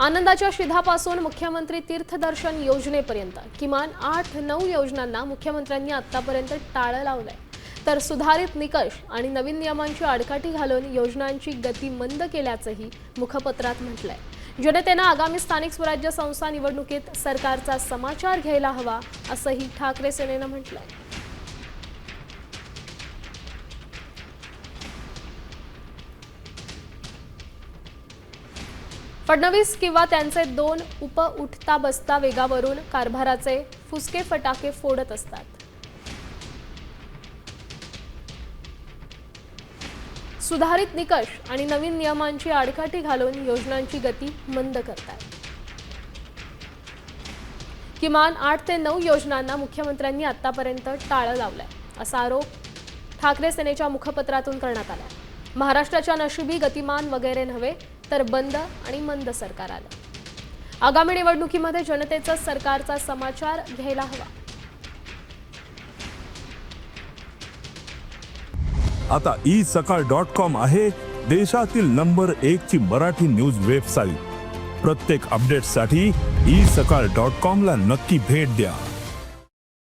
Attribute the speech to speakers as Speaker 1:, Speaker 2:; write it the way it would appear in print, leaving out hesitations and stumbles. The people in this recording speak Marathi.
Speaker 1: आनंदाच्या शिधापासून मुख्यमंत्री तीर्थदर्शन योजनेपर्यंत किमान 8-9 योजनांना मुख्यमंत्र्यांनी आतापर्यंत टाळं लावलंय। तर सुधारित निकष आणि नवीन नियमांची आडकाठी घालून योजनांची गती मंद केल्याचंही मुखपत्रात म्हटलंय। जनतेनं आगामी स्थानिक स्वराज्य संस्था निवडणुकीत सरकारचा समाचार घ्यायला हवा असंही ठाकरे सेनेनं म्हटलंय। फडणवीस किंवा त्यांचे दोन उठता बसता वेगावरून कारभाराचे फुसके फटाके फोडत असतात। सुधारित निकष आणि नवीन नियमांची आडकाठी घालून योजनांची गती मंद करतात। किमान 8 ते 9 योजनांना मुख्यमंत्र्यांनी आतापर्यंत टाळं लावलंय असा आरोप ठाकरे सेनेच्या मुखपत्रातून करण्यात आला। महाराष्ट्राच्या नशिबी गतिमान वगैरे नव्हे तर बंद आणि मंद सरकार आलं। आगामी निवडणुकीमध्ये जनतेचा सरकारचा समाचार घ्यायला हवा।
Speaker 2: आता isakal.com आहे देशातील नंबर 1 ची मराठी न्यूज वेबसाईट। प्रत्येक अपडेटसाठी isakal.com ला नक्की भेट द्या।